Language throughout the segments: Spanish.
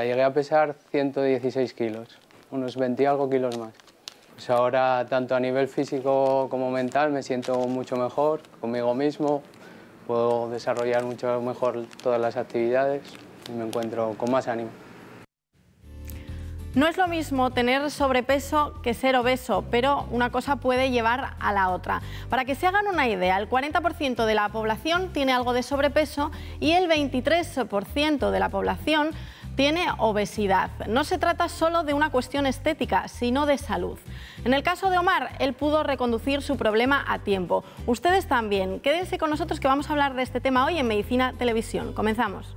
Llegué a pesar 116 kilos, unos 20 y algo kilos más. Pues ahora, tanto a nivel físico como mental, me siento mucho mejor conmigo mismo, puedo desarrollar mucho mejor todas las actividades y me encuentro con más ánimo. No es lo mismo tener sobrepeso que ser obeso, pero una cosa puede llevar a la otra. Para que se hagan una idea, el 40% de la población tiene algo de sobrepeso y el 23% de la población tiene obesidad. No se trata solo de una cuestión estética, sino de salud. En el caso de Omar, él pudo reconducir su problema a tiempo. Ustedes también. Quédense con nosotros que vamos a hablar de este tema hoy en Medicina Televisión. Comenzamos.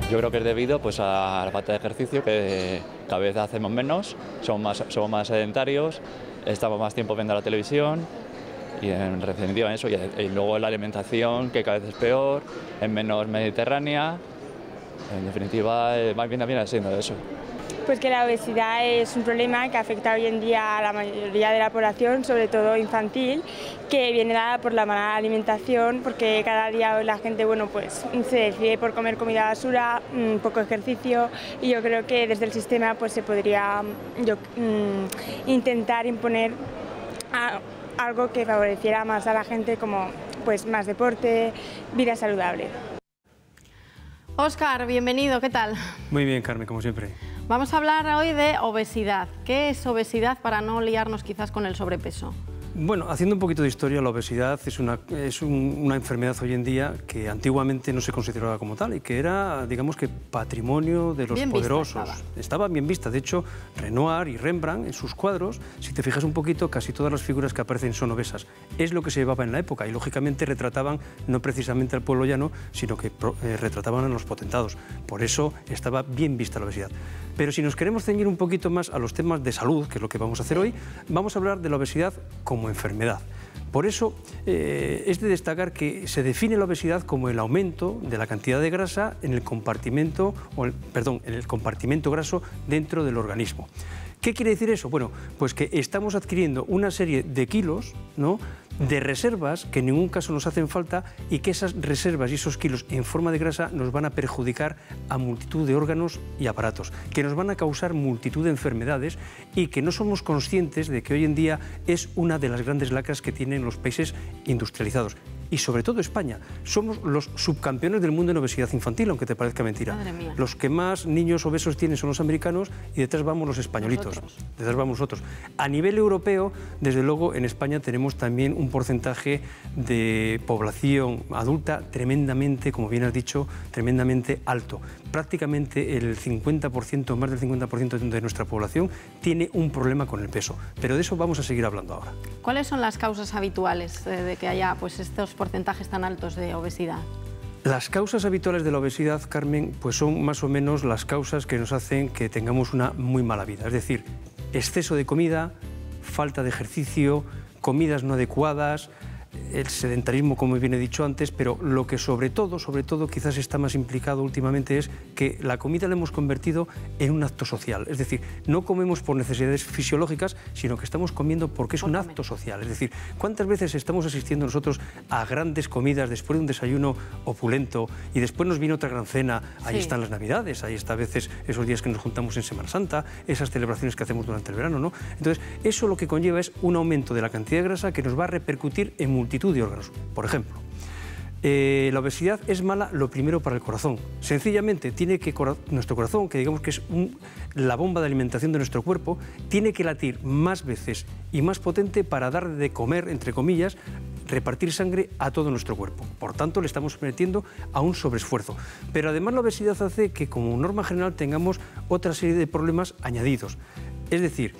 Yo creo que es debido a la falta de ejercicio, que cada vez hacemos menos, somos más sedentarios, estamos más tiempo viendo la televisión y en definitiva eso, y luego la alimentación, que cada vez es peor, es menos mediterránea, en definitiva más bien viene siendo eso. Pues que la obesidad es un problema que afecta hoy en día a la mayoría de la población, sobre todo infantil, que viene dada por la mala alimentación, porque cada día la gente pues se decide por comer comida basura, poco ejercicio, y yo creo que desde el sistema se podría intentar imponer algo que favoreciera más a la gente, como más deporte, vida saludable. Óscar, bienvenido, ¿qué tal? Muy bien, Carmen, como siempre. Vamos a hablar hoy de obesidad. ¿Qué es obesidad para no liarnos quizás con el sobrepeso? Bueno, haciendo un poquito de historia, la obesidad es una enfermedad hoy en día que antiguamente no se consideraba como tal y que era, digamos que, patrimonio de los poderosos. Estaba bien vista. De hecho, Renoir y Rembrandt, en sus cuadros, si te fijas un poquito, casi todas las figuras que aparecen son obesas. Es lo que se llevaba en la época y, lógicamente, retrataban no precisamente al pueblo llano, sino que retrataban a los potentados. Por eso estaba bien vista la obesidad. Pero si nos queremos ceñir un poquito más a los temas de salud, que es lo que vamos a hacer hoy, vamos a hablar de la obesidad como enfermedad. Por eso es de destacar que se define la obesidad como el aumento de la cantidad de grasa en el compartimento, en el compartimento graso dentro del organismo. ¿Qué quiere decir eso? Bueno, pues que estamos adquiriendo una serie de kilos, ¿no?, de reservas que en ningún caso nos hacen falta y que esas reservas y esos kilos en forma de grasa nos van a perjudicar a multitud de órganos y aparatos, que nos van a causar multitud de enfermedades y que no somos conscientes de que hoy en día es una de las grandes lacras que tienen los países industrializados. Y sobre todo España. Somos los subcampeones del mundo en obesidad infantil, aunque te parezca mentira. Madre mía. Los que más niños obesos tienen son los americanos y detrás vamos los españolitos. Detrás vamos nosotros. A nivel europeo, desde luego, en España tenemos también un porcentaje de población adulta tremendamente, como bien has dicho, tremendamente alto. Prácticamente el 50%, más del 50% de nuestra población tiene un problema con el peso. Pero de eso vamos a seguir hablando ahora. ¿Cuáles son las causas habituales de que haya estos porcentajes tan altos de obesidad? Las causas habituales de la obesidad, Carmen, pues son más o menos las causas que nos hacen que tengamos una muy mala vida. Es decir, exceso de comida, falta de ejercicio, comidas no adecuadas, el sedentarismo, como bien he dicho antes, pero lo que sobre todo quizás está más implicado últimamente es que la comida la hemos convertido en un acto social. Es decir, no comemos por necesidades fisiológicas, sino que estamos comiendo porque es un acto social. Es decir, ¿cuántas veces estamos asistiendo nosotros a grandes comidas después de un desayuno opulento y después nos viene otra gran cena? Ahí están las Navidades, ahí está a veces esos días que nos juntamos en Semana Santa, esas celebraciones que hacemos durante el verano, ¿no? Entonces, eso lo que conlleva es un aumento de la cantidad de grasa que nos va a repercutir en multitud de órganos. Por ejemplo, la obesidad es mala lo primero para el corazón. Sencillamente tiene que nuestro corazón, que digamos que es la bomba de alimentación de nuestro cuerpo, tiene que latir más veces y más potente para dar de comer, entre comillas, repartir sangre a todo nuestro cuerpo. Por tanto, le estamos sometiendo a un sobreesfuerzo. Pero además la obesidad hace que, como norma general, tengamos otra serie de problemas añadidos. Es decir,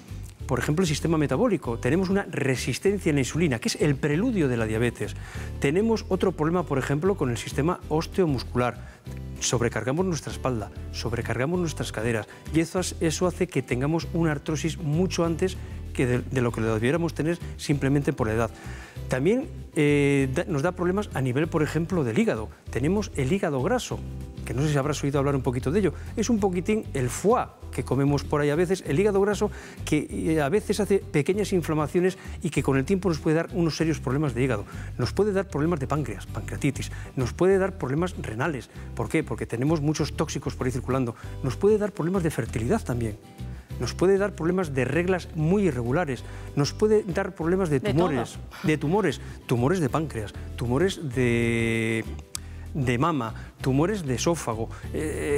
por ejemplo, el sistema metabólico. Tenemos una resistencia a la insulina, que es el preludio de la diabetes. Tenemos otro problema, por ejemplo, con el sistema osteomuscular. Sobrecargamos nuestra espalda, sobrecargamos nuestras caderas y eso hace que tengamos una artrosis mucho antes que de lo que lo debiéramos tener simplemente por la edad. También nos da problemas a nivel, por ejemplo, del hígado. Tenemos el hígado graso, que no sé si habrás oído hablar un poquito de ello. Es un poquitín el foie, que comemos por ahí a veces, el hígado graso que a veces hace pequeñas inflamaciones y que con el tiempo nos puede dar unos serios problemas de hígado, nos puede dar problemas de páncreas, pancreatitis, nos puede dar problemas renales. ¿Por qué? Porque tenemos muchos tóxicos por ahí circulando, nos puede dar problemas de fertilidad también. Nos puede dar problemas de reglas muy irregulares, nos puede dar problemas de tumores, tumores de páncreas, tumores de mama, tumores de esófago,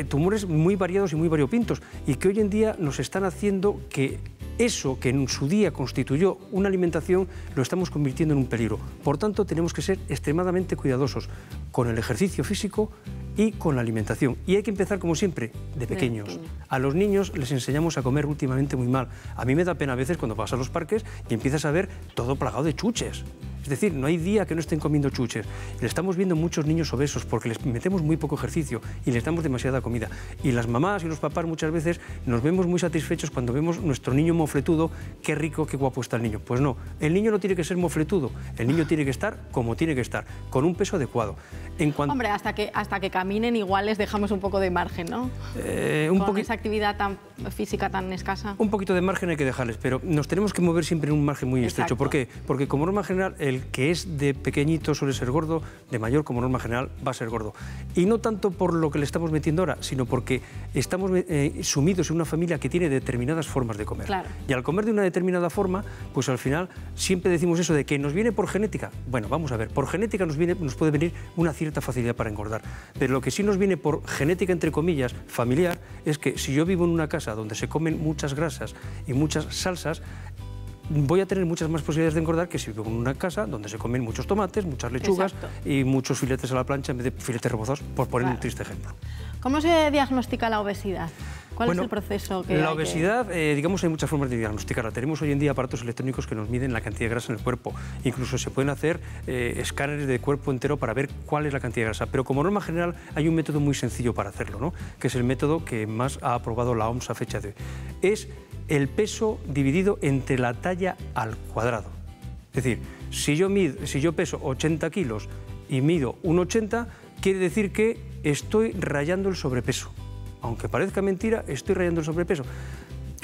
tumores muy variados y muy variopintos, y que hoy en día nos están haciendo que eso que en su día constituyó una alimentación lo estamos convirtiendo en un peligro. Por tanto, tenemos que ser extremadamente cuidadosos con el ejercicio físico y con la alimentación. Y hay que empezar, como siempre, de pequeños. A los niños les enseñamos a comer últimamente muy mal. A mí me da pena a veces cuando vas a los parques y empiezas a ver todo plagado de chuches. Es decir, no hay día que no estén comiendo chuches. Le estamos viendo muchos niños obesos porque les metemos muy poco ejercicio y les damos demasiada comida. Y las mamás y los papás muchas veces nos vemos muy satisfechos cuando vemos nuestro niño mofletudo, qué rico, qué guapo está el niño. Pues no, el niño no tiene que ser mofletudo, el niño tiene que estar como tiene que estar, con un peso adecuado. Hombre, hasta que caminen igual les dejamos un poco de margen, ¿no? Con esa actividad física tan escasa. Un poquito de margen hay que dejarles, pero nos tenemos que mover siempre en un margen muy estrecho. ¿Por qué? Porque como norma general, el que es de pequeñito suele ser gordo, de mayor como norma general va a ser gordo. Y no tanto por lo que le estamos metiendo ahora, sino porque estamos sumidos en una familia que tiene determinadas formas de comer. Claro. Y al comer de una determinada forma, pues al final siempre decimos eso de que nos viene por genética. Bueno, vamos a ver, por genética nos puede venir una cierta facilidad para engordar, pero lo que sí nos viene por genética, entre comillas, familiar, es que si yo vivo en una casa donde se comen muchas grasas y muchas salsas, voy a tener muchas más posibilidades de engordar que si vivo en una casa donde se comen muchos tomates, muchas lechugas y muchos filetes a la plancha en vez de filetes rebozados, por poner un triste ejemplo. ¿Cómo se diagnostica la obesidad? ¿Cuál es el proceso que la obesidad, digamos, hay muchas formas de diagnosticarla. Tenemos hoy en día aparatos electrónicos que nos miden la cantidad de grasa en el cuerpo. Incluso se pueden hacer escáneres de cuerpo entero para ver cuál es la cantidad de grasa. Pero como norma general hay un método muy sencillo para hacerlo, ¿no? Que es el método que más ha aprobado la OMS a fecha de hoy. Es el peso dividido entre la talla al cuadrado. Es decir, si yo peso 80 kilos y mido 1,80, quiere decir que estoy rayando el sobrepeso. Aunque parezca mentira, estoy rayando el sobrepeso.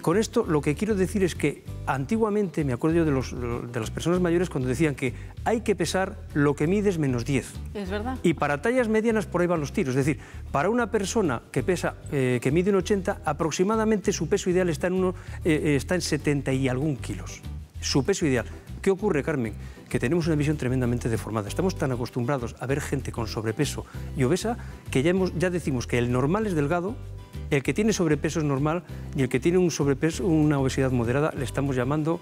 Con esto lo que quiero decir es que antiguamente, me acuerdo yo de las personas mayores cuando decían que hay que pesar lo que mides menos 10. Es verdad. Y para tallas medianas por ahí van los tiros. Es decir, para una persona que mide 1,80, aproximadamente su peso ideal está en 70 y algún kilos. Su peso ideal. ¿Qué ocurre, Carmen? Que tenemos una visión tremendamente deformada. Estamos tan acostumbrados a ver gente con sobrepeso y obesa que ya decimos que el normal es delgado, el que tiene sobrepeso es normal y el que tiene una obesidad moderada le estamos llamando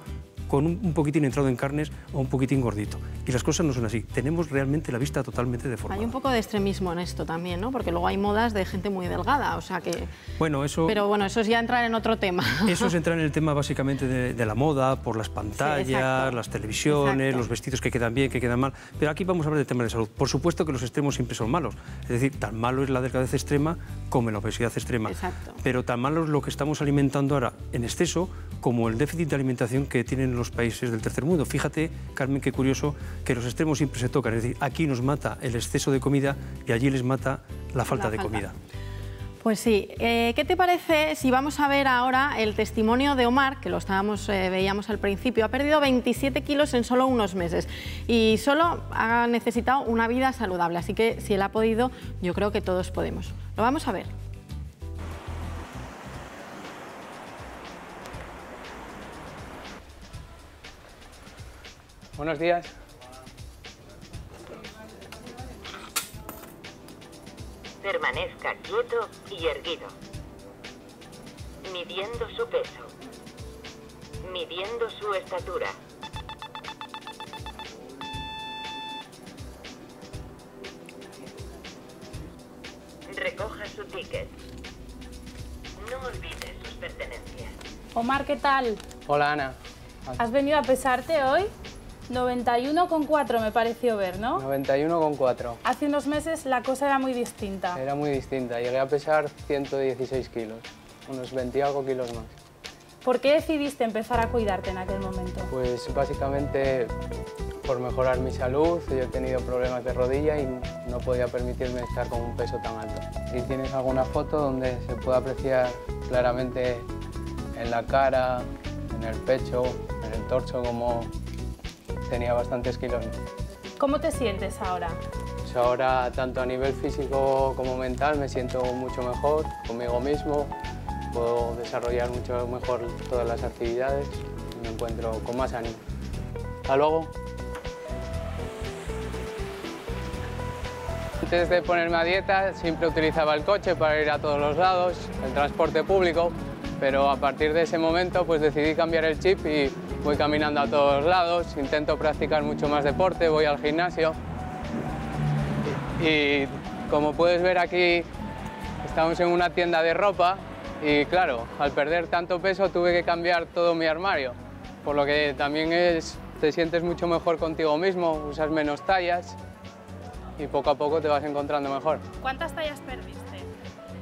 con un poquitín entrado en carnes o un poquitín gordito. Y las cosas no son así. Tenemos realmente la vista totalmente deformada. Hay un poco de extremismo en esto también, ¿no? Porque luego hay modas de gente muy delgada, o sea que... Bueno, eso... Pero bueno, eso es ya entrar en otro tema. Eso es entrar en el tema básicamente de la moda, por las pantallas, las televisiones, los vestidos que quedan bien, que quedan mal. Pero aquí vamos a hablar del tema de salud. Por supuesto que los extremos siempre son malos. Es decir, tan malo es la delgadez extrema como la obesidad extrema. Exacto. Pero tan malo es lo que estamos alimentando ahora en exceso como el déficit de alimentación que tienen los países del tercer mundo. Fíjate, Carmen, qué curioso que los extremos siempre se tocan. Es decir, aquí nos mata el exceso de comida y allí les mata la falta de comida. Pues sí. ¿Qué te parece si vamos a ver ahora el testimonio de Omar, que lo veíamos al principio? Ha perdido 27 kilos en solo unos meses y solo ha necesitado una vida saludable. Así que si él ha podido, yo creo que todos podemos. Lo vamos a ver. Buenos días. Permanezca quieto y erguido, midiendo su peso, midiendo su estatura. Recoja su ticket. No olvide sus pertenencias. Omar, ¿qué tal? Hola, Ana. ¿Has venido a pesarte hoy? 91,4 me pareció ver, ¿no? 91,4. Hace unos meses la cosa era muy distinta. Era muy distinta. Llegué a pesar 116 kilos, unos 20 y algo kilos más. ¿Por qué decidiste empezar a cuidarte en aquel momento? Pues básicamente por mejorar mi salud. Yo he tenido problemas de rodilla y no podía permitirme estar con un peso tan alto. ¿Y tienes alguna foto donde se pueda apreciar claramente en la cara, en el pecho, en el torso, como tenía bastantes kilos. ¿Cómo te sientes ahora? Pues ahora, tanto a nivel físico como mental, me siento mucho mejor conmigo mismo, puedo desarrollar mucho mejor todas las actividades y me encuentro con más ánimo. Hasta luego. Antes de ponerme a dieta siempre utilizaba el coche para ir a todos los lados, el transporte público, pero a partir de ese momento pues decidí cambiar el chip y voy caminando a todos lados, intento practicar mucho más deporte, voy al gimnasio y como puedes ver aquí estamos en una tienda de ropa y claro, al perder tanto peso tuve que cambiar todo mi armario, por lo que también te sientes mucho mejor contigo mismo, usas menos tallas y poco a poco te vas encontrando mejor. ¿Cuántas tallas perdiste?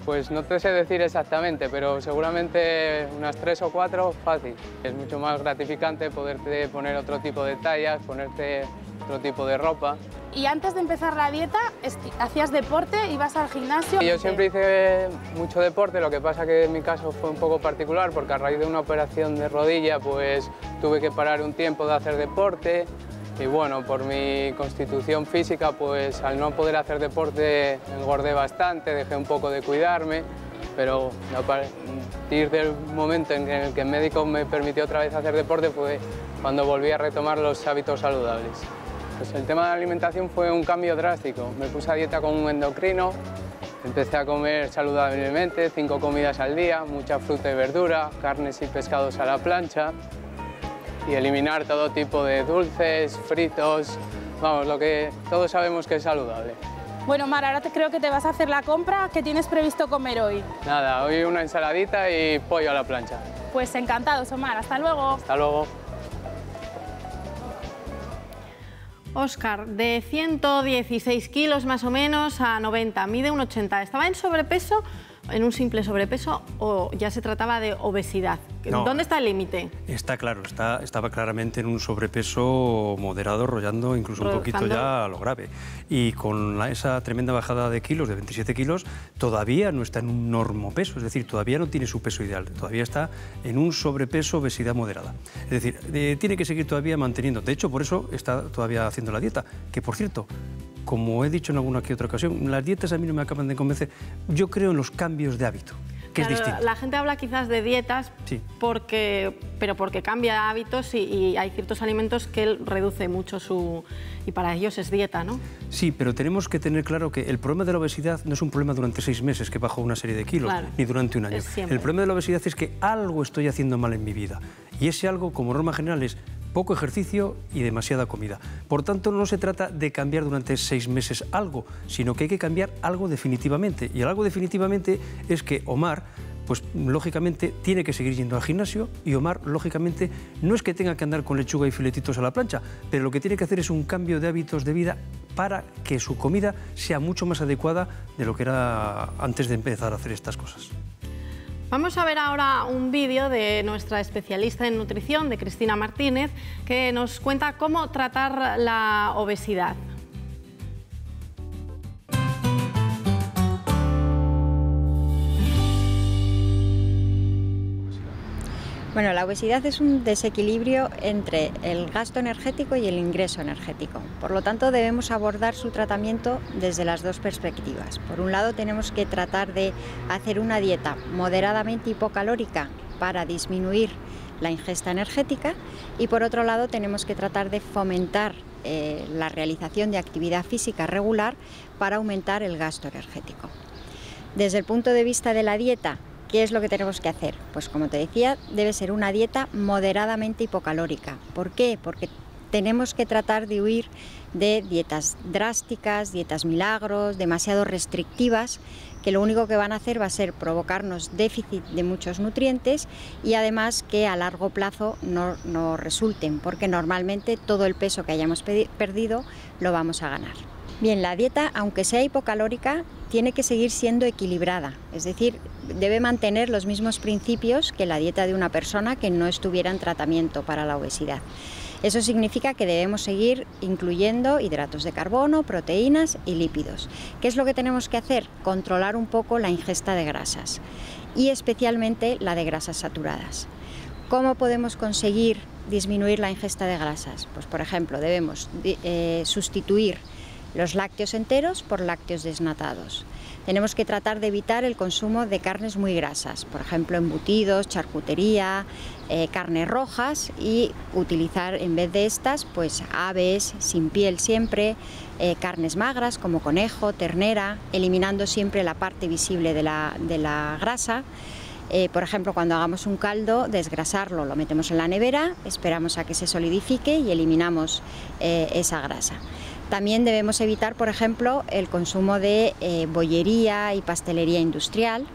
Pues no te sé decir exactamente, pero seguramente unas 3 o 4 fácil. Es mucho más gratificante poderte poner otro tipo de tallas, ponerte otro tipo de ropa. Y antes de empezar la dieta, ¿hacías deporte? ¿Ibas al gimnasio? Yo siempre hice mucho deporte, lo que pasa que en mi caso fue un poco particular porque a raíz de una operación de rodilla pues tuve que parar un tiempo de hacer deporte. Y bueno, por mi constitución física, pues al no poder hacer deporte engordé bastante, dejé un poco de cuidarme, pero a partir del momento en el que el médico me permitió otra vez hacer deporte fue cuando volví a retomar los hábitos saludables. Pues el tema de la alimentación fue un cambio drástico. Me puse a dieta con un endocrino, empecé a comer saludablemente, 5 comidas al día, mucha fruta y verdura, carnes y pescados a la plancha, y eliminar todo tipo de dulces, fritos, vamos, lo que todos sabemos que es saludable. Bueno, Omar, ahora creo que te vas a hacer la compra. ¿Qué tienes previsto comer hoy? Nada, hoy una ensaladita y pollo a la plancha. Pues encantados, Omar. Hasta luego. Hasta luego. Óscar, de 116 kilos más o menos a 90, mide un 80. ¿Estaba en sobrepeso, en un simple sobrepeso o ya se trataba de obesidad? No, ¿Dónde está el límite? Está claro, estaba claramente en un sobrepeso moderado, rollando incluso un poquito ya a lo grave. Y con esa tremenda bajada de kilos, de 27 kilos, todavía no está en un normopeso, es decir, todavía no tiene su peso ideal, todavía está en un sobrepeso, obesidad moderada. Es decir, tiene que seguir todavía manteniendo. De hecho, por eso está todavía haciendo la dieta, que por cierto, como he dicho en alguna que otra ocasión, las dietas a mí no me acaban de convencer. Yo creo en los cambios de hábito, que Claro, es distinto. la gente habla quizás de dietas, Sí. pero porque cambia hábitos y hay ciertos alimentos que él reduce mucho y para ellos es dieta, ¿no? Sí, pero tenemos que tener claro que el problema de la obesidad no es un problema durante 6 meses que bajo una serie de kilos, Claro, ni durante un año. es siempre. El problema de la obesidad es que algo estoy haciendo mal en mi vida. Y ese algo, como norma general, es poco ejercicio y demasiada comida. Por tanto, no se trata de cambiar durante 6 meses algo, sino que hay que cambiar algo definitivamente. Y el algo definitivamente es que Omar, pues lógicamente tiene que seguir yendo al gimnasio y Omar, lógicamente, no es que tenga que andar con lechuga y filetitos a la plancha, pero lo que tiene que hacer es un cambio de hábitos de vida para que su comida sea mucho más adecuada de lo que era antes de empezar a hacer estas cosas. Vamos a ver ahora un vídeo de nuestra especialista en nutrición, de Cristina Martínez, que nos cuenta cómo tratar la obesidad. Bueno, la obesidad es un desequilibrio entre el gasto energético y el ingreso energético. Por lo tanto, debemos abordar su tratamiento desde las dos perspectivas. Por un lado, tenemos que tratar de hacer una dieta moderadamente hipocalórica para disminuir la ingesta energética y por otro lado, tenemos que tratar de fomentar la realización de actividad física regular para aumentar el gasto energético. Desde el punto de vista de la dieta, ¿qué es lo que tenemos que hacer? Pues como te decía, debe ser una dieta moderadamente hipocalórica. ¿Por qué? Porque tenemos que tratar de huir de dietas drásticas, dietas milagros, demasiado restrictivas, que lo único que van a hacer va a ser provocarnos déficit de muchos nutrientes y además que a largo plazo no resulten, porque normalmente todo el peso que hayamos perdido lo vamos a ganar. Bien, la dieta, aunque sea hipocalórica, tiene que seguir siendo equilibrada, es decir, debe mantener los mismos principios que la dieta de una persona que no estuviera en tratamiento para la obesidad. Eso significa que debemos seguir incluyendo hidratos de carbono, proteínas y lípidos. ¿Qué es lo que tenemos que hacer? Controlar un poco la ingesta de grasas. y especialmente la de grasas saturadas. ¿Cómo podemos conseguir disminuir la ingesta de grasas? Pues, por ejemplo, debemos sustituir los lácteos enteros por lácteos desnatados. Tenemos que tratar de evitar el consumo de carnes muy grasas, por ejemplo, embutidos, charcutería, carnes rojas, y utilizar en vez de estas, pues aves sin piel siempre, carnes magras como conejo, ternera, eliminando siempre la parte visible de la grasa. Por ejemplo, cuando hagamos un caldo, desgrasarlo, lo metemos en la nevera, esperamos a que se solidifique y eliminamos esa grasa. También debemos evitar, por ejemplo, el consumo de bollería y pastelería industrial.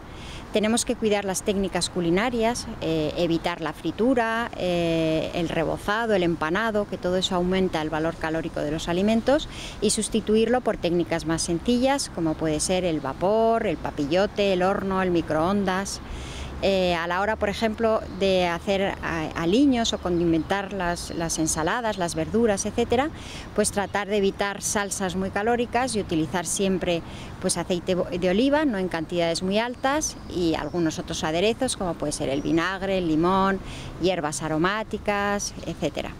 Tenemos que cuidar las técnicas culinarias, evitar la fritura, el rebozado, el empanado, que todo eso aumenta el valor calórico de los alimentos, y sustituirlo por técnicas más sencillas, como puede ser el vapor, el papillote, el horno, el microondas. A la hora, por ejemplo, de hacer aliños o condimentar las ensaladas, las verduras, etcétera, pues tratar de evitar salsas muy calóricas y utilizar siempre pues aceite de oliva, no en cantidades muy altas, y algunos otros aderezos como puede ser el vinagre, el limón, hierbas aromáticas, etcétera.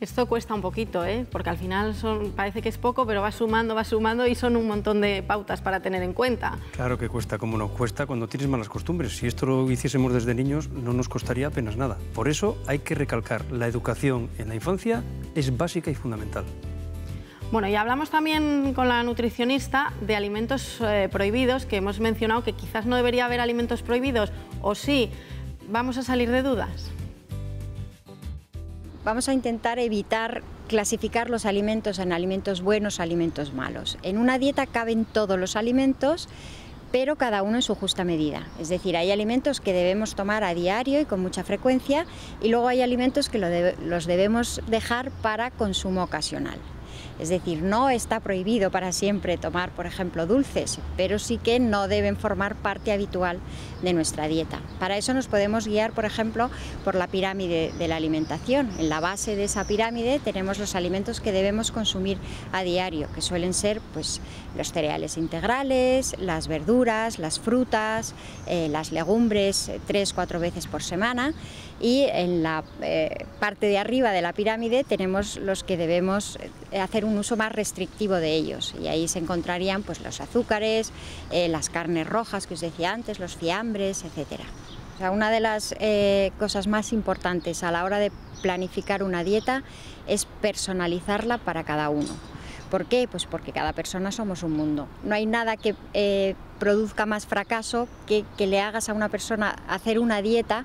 Esto cuesta un poquito, porque al final parece que es poco, pero va sumando y son un montón de pautas para tener en cuenta. Claro que cuesta, como no cuesta cuando tienes malas costumbres. Si esto lo hiciésemos desde niños, no nos costaría apenas nada. Por eso hay que recalcar, la educación en la infancia es básica y fundamental. Bueno, y hablamos también con la nutricionista de alimentos prohibidos, que hemos mencionado que quizás no debería haber alimentos prohibidos, o sí. ¿Vamos a salir de dudas? Vamos a intentar evitar clasificar los alimentos en alimentos buenos, alimentos malos. En una dieta caben todos los alimentos, pero cada uno en su justa medida. Es decir, hay alimentos que debemos tomar a diario y con mucha frecuencia, y luego hay alimentos que los debemos dejar para consumo ocasional. Es decir, no está prohibido para siempre tomar, por ejemplo, dulces, pero sí que no deben formar parte habitual de nuestra dieta. Para eso nos podemos guiar, por ejemplo, por la pirámide de la alimentación. En la base de esa pirámide tenemos los alimentos que debemos consumir a diario, que suelen ser pues, los cereales integrales, las verduras, las frutas, las legumbres 3-4 veces por semana. Y en la parte de arriba de la pirámide tenemos los que debemos hacer un uso más restrictivo de ellos, y ahí se encontrarían pues, los azúcares, las carnes rojas que os decía antes, los fiambres, etcétera. O sea, una de las cosas más importantes a la hora de planificar una dieta es personalizarla para cada uno. ¿Por qué? Pues porque cada persona somos un mundo. No hay nada que produzca más fracaso que le hagas a una persona hacer una dieta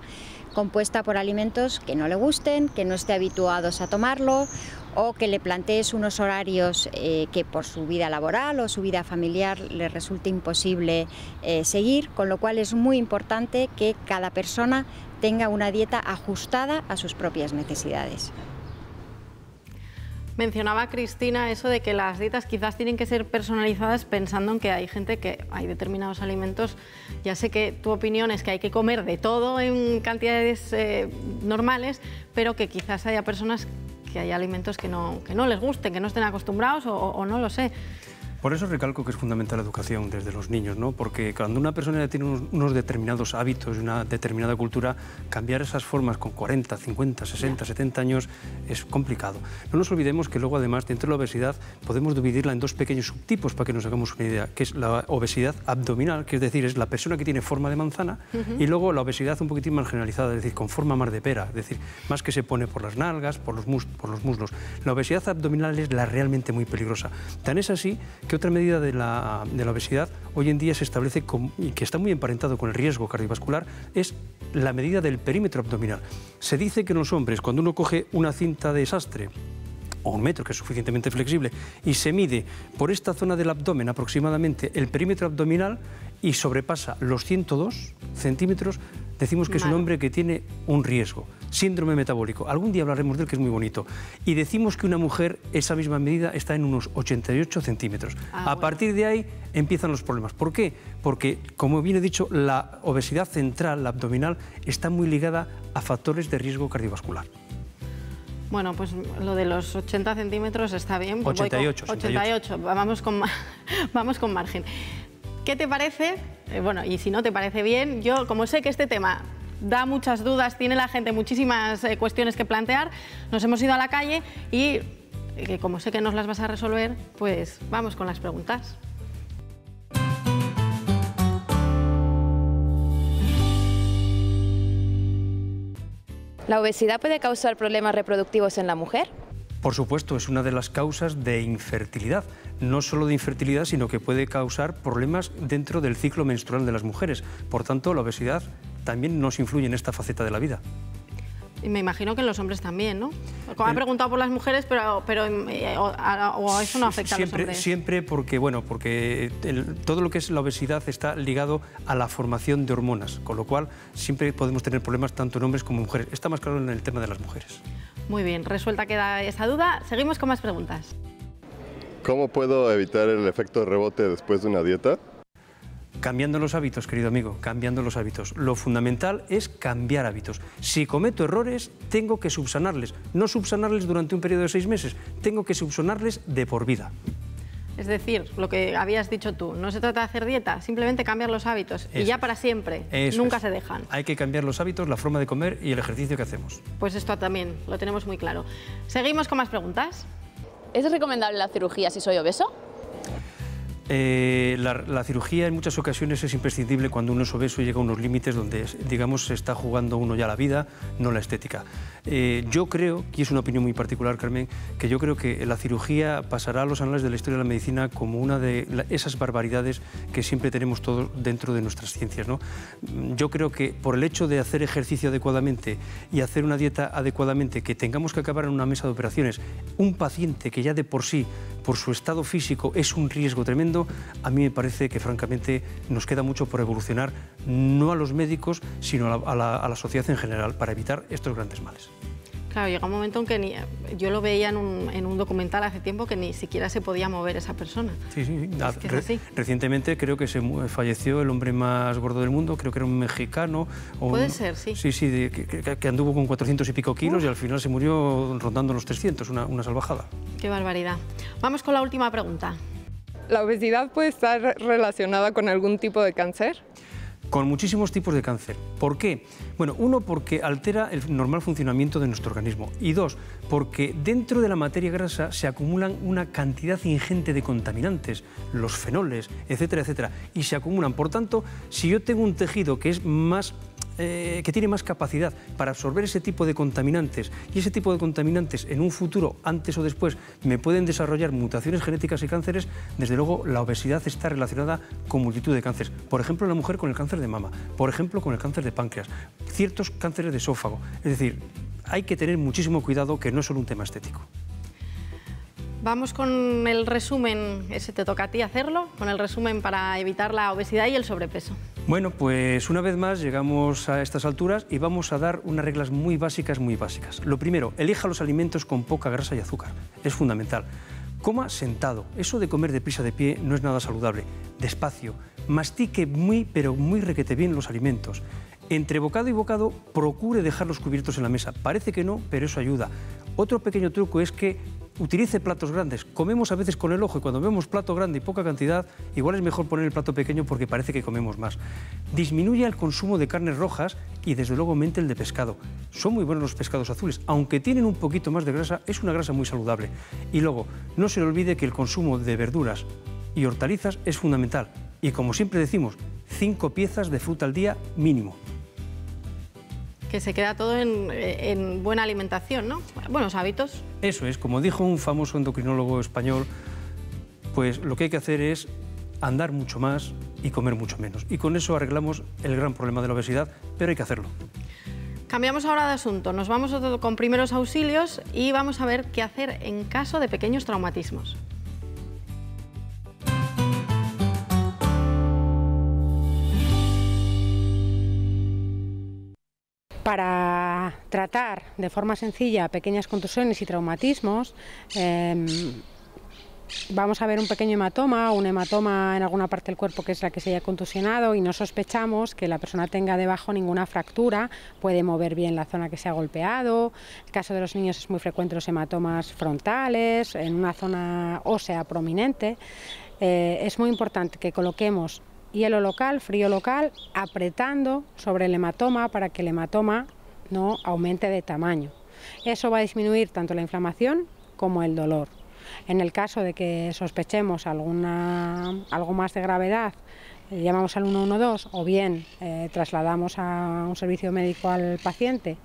compuesta por alimentos que no le gusten, que no esté habituados a tomarlo, o que le plantees unos horarios que por su vida laboral o su vida familiar le resulte imposible seguir, con lo cual es muy importante que cada persona tenga una dieta ajustada a sus propias necesidades. Mencionaba Cristina eso de que las dietas quizás tienen que ser personalizadas, pensando en que hay gente que hay determinados alimentos. Ya sé que tu opinión es que hay que comer de todo en cantidades normales, pero que quizás haya personas que hay alimentos que no les gusten, que no estén acostumbrados o no lo sé. Por eso recalco que es fundamental la educación desde los niños, ¿no? Porque cuando una persona tiene unos determinados hábitos y una determinada cultura, cambiar esas formas con 40, 50, 60, 70 años es complicado. No nos olvidemos que luego, además, dentro de la obesidad podemos dividirla en dos pequeños subtipos para que nos hagamos una idea, que es la obesidad abdominal, que es decir, es la persona que tiene forma de manzana, y luego la obesidad un poquitín más generalizada, es decir, con forma más de pera, es decir, más que se pone por las nalgas, por los muslos. La obesidad abdominal es la realmente muy peligrosa. Tan es así que otra medida de la obesidad hoy en día se establece, y que está muy emparentado con el riesgo cardiovascular, es la medida del perímetro abdominal. Se dice que en los hombres, cuando uno coge una cinta de sastre o un metro, que es suficientemente flexible, y se mide por esta zona del abdomen aproximadamente el perímetro abdominal y sobrepasa los 102 centímetros, decimos que es un hombre que tiene un riesgo, síndrome metabólico. Algún día hablaremos de él, que es muy bonito. Y decimos que una mujer, esa misma medida, está en unos 88 centímetros. A partir de ahí empiezan los problemas. ¿Por qué? Porque, como bien he dicho, la obesidad central, la abdominal, está muy ligada a factores de riesgo cardiovascular. Bueno, pues lo de los 80 centímetros está bien. Pues 88. Vamos con margen. ¿Qué te parece bueno, y si no te parece bien, yo como sé que este tema da muchas dudas, tiene la gente muchísimas cuestiones que plantear, nos hemos ido a la calle y como sé que nos las vas a resolver, pues vamos con las preguntas. ¿La obesidad puede causar problemas reproductivos en la mujer? Por supuesto, es una de las causas de infertilidad. No solo de infertilidad, sino que puede causar problemas dentro del ciclo menstrual de las mujeres. Por tanto, la obesidad también nos influye en esta faceta de la vida. Y me imagino que en los hombres también, ¿no? Como ha preguntado por las mujeres, pero o eso no afecta a los hombres. Siempre porque, bueno, porque todo lo que es la obesidad está ligado a la formación de hormonas, con lo cual siempre podemos tener problemas tanto en hombres como en mujeres. Está más claro en el tema de las mujeres. Muy bien, resuelta queda esa duda. Seguimos con más preguntas. ¿Cómo puedo evitar el efecto de rebote después de una dieta? Cambiando los hábitos, querido amigo, cambiando los hábitos. Lo fundamental es cambiar hábitos. Si cometo errores, tengo que subsanarles. No subsanarles durante un periodo de 6 meses, tengo que subsanarles de por vida. Es decir, lo que habías dicho tú, no se trata de hacer dieta, simplemente cambiar los hábitos y ya para siempre, nunca se dejan. Hay que cambiar los hábitos, la forma de comer y el ejercicio que hacemos. Pues esto también lo tenemos muy claro. Seguimos con más preguntas. ¿Es recomendable la cirugía si soy obeso? La cirugía en muchas ocasiones es imprescindible cuando uno es obeso y llega a unos límites donde, digamos, se está jugando uno ya la vida, no la estética. Yo creo, y es una opinión muy particular, Carmen, que yo creo que la cirugía pasará a los anales de la historia de la medicina como una de esas barbaridades que siempre tenemos todos dentro de nuestras ciencias, ¿no? Yo creo que por el hecho de hacer ejercicio adecuadamente y hacer una dieta adecuadamente, que tengamos que acabar en una mesa de operaciones, un paciente que ya de por sí, por su estado físico, es un riesgo tremendo, a mí me parece que francamente nos queda mucho por evolucionar, no a los médicos, sino a la sociedad en general, para evitar estos grandes males. Claro, llega un momento en que yo lo veía en un documental hace tiempo que ni siquiera se podía mover esa persona. Sí, sí. Es que es así. Recientemente creo que falleció el hombre más gordo del mundo, creo que era un mexicano. Puede ser, sí. Sí, sí, que anduvo con 400 y pico kilos y al final se murió rondando los 300, una salvajada. Qué barbaridad. Vamos con la última pregunta. ¿La obesidad puede estar relacionada con algún tipo de cáncer? Con muchísimos tipos de cáncer. ¿Por qué? Bueno, uno, porque altera el normal funcionamiento de nuestro organismo. Y dos, porque dentro de la materia grasa se acumulan una cantidad ingente de contaminantes, los fenoles, etcétera, etcétera. Y se acumulan. Por tanto, si yo tengo un tejido que es más que tiene más capacidad para absorber ese tipo de contaminantes y ese tipo de contaminantes en un futuro, antes o después, me pueden desarrollar mutaciones genéticas y cánceres, desde luego la obesidad está relacionada con multitud de cánceres. Por ejemplo, en la mujer con el cáncer de mama, por ejemplo, con el cáncer de páncreas, ciertos cánceres de esófago. Es decir, hay que tener muchísimo cuidado, que no es solo un tema estético. Vamos con el resumen, ese te toca a ti hacerlo, con el resumen para evitar la obesidad y el sobrepeso. Bueno, pues una vez más llegamos a estas alturas y vamos a dar unas reglas muy básicas, muy básicas. Lo primero, elija los alimentos con poca grasa y azúcar, es fundamental. Coma sentado, eso de comer deprisa de pie no es nada saludable. Despacio, mastique pero muy requete bien los alimentos. Entre bocado y bocado, procure dejarlos cubiertos en la mesa. Parece que no, pero eso ayuda. Otro pequeño truco es que utilice platos grandes. Comemos a veces con el ojo y cuando vemos plato grande y poca cantidad, igual es mejor poner el plato pequeño porque parece que comemos más. Disminuya el consumo de carnes rojas y desde luego aumente el de pescado. Son muy buenos los pescados azules, aunque tienen un poquito más de grasa, es una grasa muy saludable. Y luego, no se le olvide que el consumo de verduras y hortalizas es fundamental. Y como siempre decimos, 5 piezas de fruta al día mínimo. Que se queda todo en buena alimentación, ¿no? Buenos hábitos. Eso es, como dijo un famoso endocrinólogo español, pues lo que hay que hacer es andar mucho más y comer mucho menos. Y con eso arreglamos el gran problema de la obesidad, pero hay que hacerlo. Cambiamos ahora de asunto, nos vamos con primeros auxilios y vamos a ver qué hacer en caso de pequeños traumatismos. Para tratar de forma sencilla pequeñas contusiones y traumatismos, vamos a ver un pequeño hematoma o un hematoma en alguna parte del cuerpo que es la que se haya contusionado y no sospechamos que la persona tenga debajo ninguna fractura, puede mover bien la zona que se ha golpeado. En el caso de los niños es muy frecuente los hematomas frontales, en una zona ósea prominente. Es muy importante que coloquemos hielo local, frío local, apretando sobre el hematoma para que el hematoma no aumente de tamaño. Eso va a disminuir tanto la inflamación como el dolor. En el caso de que sospechemos algo más de gravedad, llamamos al 112 o bien trasladamos a un servicio médico al paciente,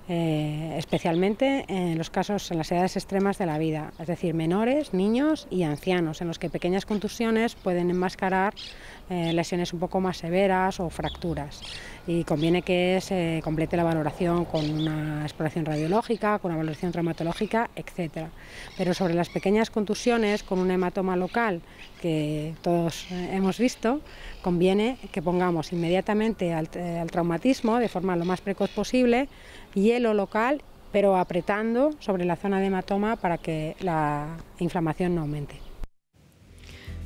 especialmente en los casos, en las edades extremas de la vida, es decir, menores, niños y ancianos, en los que pequeñas contusiones pueden enmascarar lesiones un poco más severas o fracturas. Y conviene que se complete la valoración con una exploración radiológica, con una valoración traumatológica, etc. Pero sobre las pequeñas contusiones con un hematoma local que todos hemos visto, conviene que pongamos inmediatamente al traumatismo, de forma lo más precoz posible, hielo local, pero apretando sobre la zona de hematoma para que la inflamación no aumente.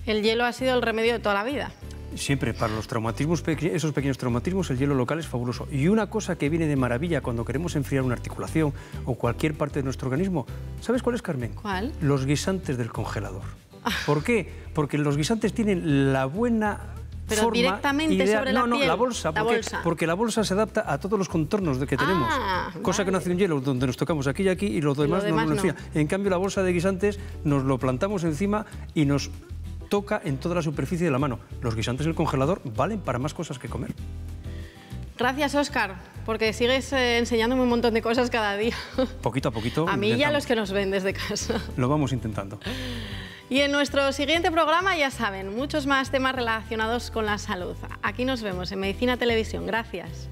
El hielo ha sido el remedio de toda la vida. Siempre, para los traumatismos, esos pequeños traumatismos, el hielo local es fabuloso. Y una cosa que viene de maravilla cuando queremos enfriar una articulación o cualquier parte de nuestro organismo, ¿sabes cuál es, Carmen? ¿Cuál? Los guisantes del congelador. ¿Por qué? Porque los guisantes tienen la buena... Pero directamente sobre la piel. La bolsa, porque la bolsa se adapta a todos los contornos que tenemos. Cosa que no hace un hielo, donde nos tocamos aquí y aquí y lo demás no nos enfría. En cambio, la bolsa de guisantes nos lo plantamos encima y nos toca en toda la superficie de la mano. Los guisantes del congelador valen para más cosas que comer. Gracias, Óscar, porque sigues enseñándome un montón de cosas cada día. Poquito a poquito. A mí y a los que nos ven desde casa. Lo vamos intentando. Y en nuestro siguiente programa, ya saben, muchos más temas relacionados con la salud. Aquí nos vemos en Medicina Televisión. Gracias.